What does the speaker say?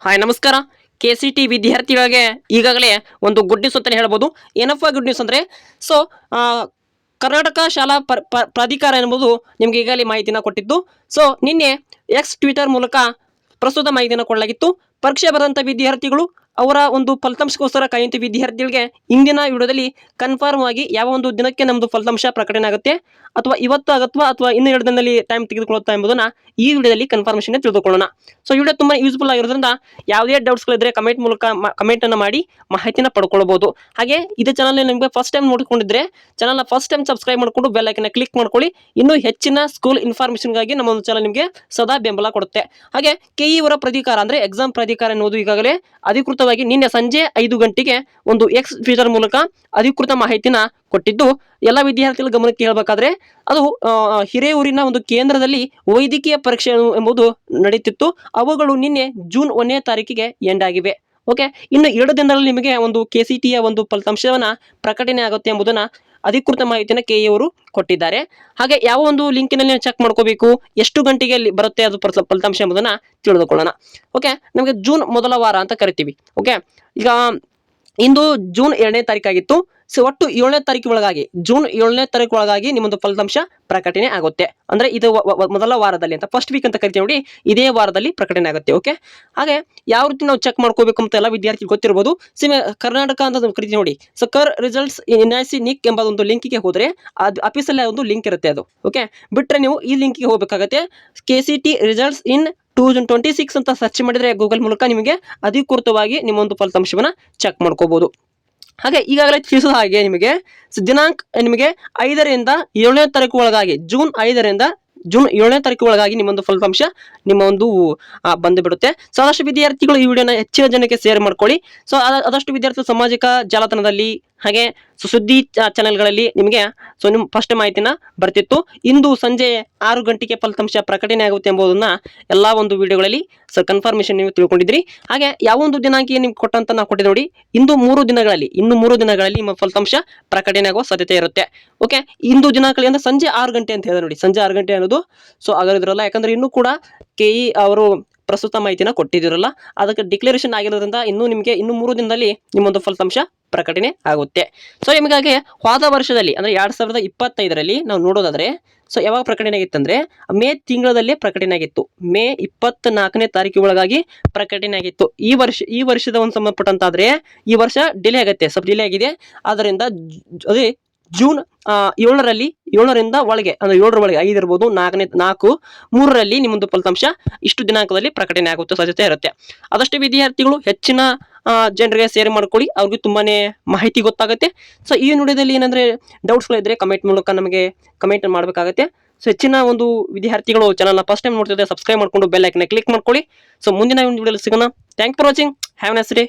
Hi ನಮಸ್ಕಾರ. KCT ವಿದ್ಯಾರ್ಥಿಗಳಿಗೆ ಈಗಾಗಲೇ ಒಂದು ಗುಡ್ ನ್ಯೂಸ್ ಅಂತಲೇ ಹೇಳ್ಬೋದು. ಏನಪ್ಪ ಗುಡ್ ನ್ಯೂಸ್ ಅಂದರೆ ಸೊ ಕರ್ನಾಟಕ ಶಾಲಾ ಪ್ರಾಧಿಕಾರ ಎನ್ನುವುದು ನಿಮಗೆ ಈಗಾಗಲೇ ಮಾಹಿತಿನ ಕೊಟ್ಟಿದ್ದು. ಸೊ ನಿನ್ನೆ ಎಕ್ಸ್ ಟ್ವಿಟರ್ ಮೂಲಕ ಪ್ರಸ್ತುತ ಮಾಹಿತಿಯನ್ನು ಕೊಡಲಾಗಿತ್ತು. ಪರೀಕ್ಷೆ ಬರೆದಂಥ ವಿದ್ಯಾರ್ಥಿಗಳು ಅವರ ಒಂದು ಫಲಿತಾಂಶಕ್ಕೋಸ್ಕರ ಕಾಯುವಂಥ ವಿದ್ಯಾರ್ಥಿಗಳಿಗೆ ಇಂದಿನ ವಿಡಿಯೋದಲ್ಲಿ ಕನ್ಫರ್ಮ್ ಆಗಿ ಯಾವ ಒಂದು ದಿನಕ್ಕೆ ನಮ್ಮದು ಫಲಿತಾಂಶ ಪ್ರಕಟಣೆ ಆಗುತ್ತೆ ಅಥವಾ ಇವತ್ತು ಆಗುತ್ತಾ ಅಥವಾ ಇನ್ನು 2 ದಿನದಲ್ಲಿ ಟೈಮ್ ತೆಗೆದುಕೊಳ್ಳುತ್ತಾ ಎಂಬುದನ್ನು ಈ ವಿಡಿಯೋದಲ್ಲಿ ಕನ್ಫರ್ಮೇಷನ್ ತಿಳಿದುಕೊಳ್ಳೋಣ. ಸೊ ವಿಡಿಯೋ ತುಂಬ ಯೂಸ್ಫುಲ್ ಆಗಿರೋದ್ರಿಂದ ಯಾವುದೇ ಡೌಟ್ಸ್ಗಳಿದ್ರೆ ಕಮೆಂಟ್ ಮೂಲಕ ಕಮೆಂಟನ್ನು ಮಾಡಿ ಮಾಹಿತಿನ ಪಡ್ಕೊಳ್ಬೋದು. ಹಾಗೆ ಇದೇ ಚಾನಲ್ ನಿಮಗೆ ಫಸ್ಟ್ ಟೈಮ್ ನೋಡಿಕೊಂಡಿದ್ರೆ ಚಾನಲ್ನ ಫಸ್ಟ್ ಟೈಮ್ ಸಬ್ಸ್ಕ್ರೈಬ್ ಮಾಡಿಕೊಂಡು ಬೆಲ್ ಐಕನ್ನ ಕ್ಲಿಕ್ ಮಾಡ್ಕೊಳ್ಳಿ. ಇನ್ನೂ ಹೆಚ್ಚಿನ ಸ್ಕೂಲ್ ಇನ್ಫಾರ್ಮೇಷನ್ಗಾಗಿ ನಮ್ಮ ಒಂದು ಚಾನಲ್ ನಿಮಗೆ ಸದಾ ಬೆಂಬಲ ಕೊಡುತ್ತೆ. ಹಾಗೆ KE ಅವರ ಪ್ರಾಧಿಕಾರ ಅಂದರೆ ಎಕ್ಸಾಮ್ ಪ್ರಾಧಿಕಾರ ಎನ್ನುವುದು ಈಗಾಗಲೇ ಅಧಿಕೃತವಾಗಿ ನಿನ್ನೆ ಸಂಜೆ 5 ಗಂಟೆಗೆ ಒಂದು ಎಕ್ಸ್ ಟ್ವಿಟರ್ ಮೂಲಕ ಅಧಿಕೃತ ಮಾಹಿತಿನ ಕೊಟ್ಟಿದ್ದು, ಎಲ್ಲ ವಿದ್ಯಾರ್ಥಿಗಳ ಗಮನಕ್ಕೆ ಹೇಳಬೇಕಾದ್ರೆ ಅದು ಹಿರೇಯೂರಿನ ಒಂದು ಕೇಂದ್ರದಲ್ಲಿ ವೈದ್ಯಕೀಯ ಪರೀಕ್ಷೆ ಎಂಬುದು ನಡೀತಿತ್ತು. ಅವುಗಳು ನಿನ್ನೆ ಜೂನ್ 1ನೇ ತಾರೀಕಿಗೆ ಎಂಡ್ ಆಗಿವೆ. ಓಕೆ, ಇನ್ನು 2 ದಿನದಲ್ಲಿ ನಿಮಗೆ ಒಂದು KCTಯ ಒಂದು ಫಲಿತಾಂಶವನ್ನ ಪ್ರಕಟಣೆ ಆಗುತ್ತೆ ಎಂಬುದನ್ನ ಅಧಿಕೃತ ಮಾಹಿತಿಯನ್ನು KE ಅವರು ಕೊಟ್ಟಿದ್ದಾರೆ. ಹಾಗೆ ಯಾವ ಒಂದು ಲಿಂಕಿನಲ್ಲಿ ಚೆಕ್ ಮಾಡ್ಕೋಬೇಕು, ಎಷ್ಟು ಗಂಟೆಗೆ ಬರುತ್ತೆ ಅದು ಫಲಿತಾಂಶ ಎಂಬುದನ್ನ ತಿಳಿದುಕೊಳ್ಳೋಣ. ಓಕೆ, ನಮಗೆ ಜೂನ್ ಮೊದಲ ವಾರ ಅಂತ ಕರಿತೀವಿ. ಓಕೆ, ಈಗ ಇಂದು ಜೂನ್ 2ನೇ ತಾರೀಕಾಗಿತ್ತು. ಸೊ ಒಟ್ಟು 7ನೇ ತಾರೀಕು ಒಳಗಾಗಿ ಜೂನ್ 7ನೇ ತಾರೀಕು ಒಳಗಾಗಿ ನಿಮ್ಮೊಂದು ಫಲಿತಾಂಶ ಪ್ರಕಟಣೆ ಆಗುತ್ತೆ. ಅಂದ್ರೆ ಇದು ಮೊದಲ ವಾರದಲ್ಲಿ ಅಂತ ಫಸ್ಟ್ ವೀಕ್ ಅಂತ ಕರಿತೀವಿ ನೋಡಿ, ಇದೇ ವಾರದಲ್ಲಿ ಪ್ರಕಟಣೆ ಆಗುತ್ತೆ. ಓಕೆ, ಹಾಗೆ ಯಾವ ರೀತಿ ನಾವು ಚೆಕ್ ಮಾಡ್ಕೋಬೇಕು ಅಂತ ಎಲ್ಲ ವಿದ್ಯಾರ್ಥಿಗಳು ಗೊತ್ತಿರಬಹುದು. ಕರ್ನಾಟಕ ಅಂತ ಕರಿತೀವಿ ನೋಡಿ. ಸೊ ರಿಸಲ್ಟ್ಸ್ NIC NIC ಎಂಬ ಒಂದು ಲಿಂಕಿಗೆ ಹೋದ್ರೆ ಅದು ಅಫೀಸಲ್ಲಿ ಒಂದು ಲಿಂಕ್ ಇರುತ್ತೆ ಅದು. ಓಕೆ, ಬಿಟ್ರೆ ನೀವು ಈ ಲಿಂಕಿಗೆ ಹೋಗಬೇಕಾಗತ್ತೆ. KCT ರಿಸಲ್ಟ್ಸ್ ಇನ್ 2026 ಅಂತ ಸರ್ಚ್ ಮಾಡಿದ್ರೆ ಗೂಗಲ್ ಮೂಲಕ ನಿಮಗೆ ಅಧಿಕೃತವಾಗಿ ನಿಮ್ಮ ಒಂದು ಫಲಿತಾಂಶವನ್ನ ಚೆಕ್ ಮಾಡ್ಕೋಬಹುದು. ಹಾಗೆ ಈಗಾಗಲೇ ತಿಳಿಸಿದ ಹಾಗೆ ನಿಮಗೆ ದಿನಾಂಕ ನಿಮಗೆ 5ರಿಂದ 7ನೇ ತಾರೀಕು ಒಳಗಾಗಿ ಜೂನ್ 5ರಿಂದ ಜೂನ್ 7ನೇ ತಾರೀಕು ಒಳಗಾಗಿ ನಿಮ್ಮೊಂದು ಫಲಿತಾಂಶ ನಿಮ್ಮ ಒಂದು ಬಂದು ಬಿಡುತ್ತೆ. ಸೊ ಆದಷ್ಟು ವಿದ್ಯಾರ್ಥಿಗಳು ಈ ವಿಡಿಯೋನ ಹೆಚ್ಚಿನ ಜನಕ್ಕೆ ಶೇರ್ ಮಾಡ್ಕೊಳ್ಳಿ. ಸೊ ಆದಷ್ಟು ವಿದ್ಯಾರ್ಥಿಗಳು ಸಾಮಾಜಿಕ ಜಾಲತಾಣದಲ್ಲಿ ಹಾಗೆ ಸುದ್ದಿ ಚಾನೆಲ್ಗಳಲ್ಲಿ ನಿಮಗೆ ಸೊ ನಿಮ್ಮ ಫಸ್ಟ್ ಮಾಹಿತಿನ ಬರ್ತಿತ್ತು. ಇಂದು ಸಂಜೆ 6 ಗಂಟೆಗೆ ಫಲಿತಾಂಶ ಪ್ರಕಟಣೆ ಆಗುತ್ತೆ ಎಂಬುದನ್ನ ಎಲ್ಲ ಒಂದು ವಿಡಿಯೋಗಳಲ್ಲಿ ಸೊ ಕನ್ಫರ್ಮೇಷನ್ ನೀವು ತಿಳ್ಕೊಂಡಿದ್ರಿ. ಹಾಗೆ ಯಾವ ಒಂದು ದಿನಾಂಕ ನಿಮ್ಗೆ ಕೊಟ್ಟಂತ ನಾವು ಕೊಟ್ಟಿದ್ದೆ ನೋಡಿ, ಇನ್ನು 3 ದಿನಗಳಲ್ಲಿ ನಿಮ್ಮ ಫಲಿತಾಂಶ ಪ್ರಕಟಣೆ ಆಗುವ ಸಾಧ್ಯತೆ ಇರುತ್ತೆ. ಓಕೆ, ಇಂದು ದಿನಾಂಕ ಅಂದ್ರೆ ಸಂಜೆ 6 ಗಂಟೆ ಅಂತ ಹೇಳಿದ್ರೆ ನೋಡಿ, ಸಂಜೆ 6 ಗಂಟೆ ಅನ್ನೋದು ಸೊ ಆಗಿರೋದ್ರಲ್ಲ, ಯಾಕಂದ್ರೆ ಇನ್ನೂ ಕೂಡ KE ಅವರು ಪ್ರಸ್ತುತ ಮಾಹಿತಿನ ಕೊಟ್ಟಿದಿರಲ್ಲ, ಅದಕ್ಕೆ ಡಿಕ್ಲರೇಷನ್ ಆಗಿರೋದ್ರಿಂದ ನಿಮಗೆ ಇನ್ನು 3 ದಿನದಲ್ಲಿ ನಿಮ್ಮೊಂದು ಫಲಿತಾಂಶ ಪ್ರಕಟಣೆ ಆಗುತ್ತೆ. ಸೊ ನಿಮಗಾಗಿ ಹೋದ ವರ್ಷದಲ್ಲಿ ಅಂದ್ರೆ 2025ರಲ್ಲಿ ನಾವು ನೋಡೋದಾದ್ರೆ ಸೊ ಯಾವಾಗ ಪ್ರಕಟಣೆ ಆಗಿತ್ತಂದ್ರೆ ಮೇ ತಿಂಗಳಲ್ಲೇ ಪ್ರಕಟಣೆ ಆಗಿತ್ತು. ಮೇ 24ನೇ ತಾರೀಕು ಒಳಗಾಗಿ ಪ್ರಕಟಣೆ ಆಗಿತ್ತು. ಈ ವರ್ಷದ ಒಂದು ಸಂಬಂಧಪಟ್ಟಂತಾದ್ರೆ ಈ ವರ್ಷ ಡಿಲೇ ಆಗುತ್ತೆ, ಸ್ವಲ್ಪ ಡಿಲೇ ಆಗಿದೆ. ಆದ್ದರಿಂದ ಅದೇ ಜೂನ್ 7ರಿಂದ ಒಳಗೆ ಅಂದ್ರೆ 7ರ ಒಳಗೆ 5 ಇರ್ಬೋದು, 3ರಲ್ಲಿ ನಿಮ್ಮೊಂದು ಫಲಿತಾಂಶ ಇಷ್ಟು ದಿನಾಂಕದಲ್ಲಿ ಪ್ರಕಟಣೆ ಆಗುತ್ತೆ ಸಾಧ್ಯತೆ ಇರುತ್ತೆ. ಆದಷ್ಟು ವಿದ್ಯಾರ್ಥಿಗಳು ಹೆಚ್ಚಿನ ಜನರಿಗೆ ಶೇರ್ ಮಾಡ್ಕೊಳ್ಳಿ, ಅವ್ರಿಗೆ ತುಂಬಾನೇ ಮಾಹಿತಿ ಗೊತ್ತಾಗುತ್ತೆ. ಸೊ ಈ ವಿಡಿಯೋದಲ್ಲಿ ಏನಂದ್ರೆ ಡೌಟ್ಸ್ಗಳಿದ್ರೆ ಕಮೆಂಟ್ ಮೂಲಕ ನಮಗೆ ಕಮೆಂಟ್ ಮಾಡಬೇಕಾಗುತ್ತೆ. ಸೊ ಹೆಚ್ಚಿನ ಒಂದು ವಿದ್ಯಾರ್ಥಿಗಳು ಚಾನಲ್ನ ಫಸ್ಟ್ ಟೈಮ್ ನೋಡ್ತಿದ್ರೆ ಸಬ್ಸ್ಕ್ರೈಬ್ ಮಾಡ್ಕೊಂಡು ಬೆಲ್ ಐಕನ್ನ ಕ್ಲಿಕ್ ಮಾಡ್ಕೊಳ್ಳಿ. ಸೊ ಮುಂದಿನ ವಿಡಿಯೋದಲ್ಲಿ ಸಿಗೋಣ. Thank for watching. Have A nice day.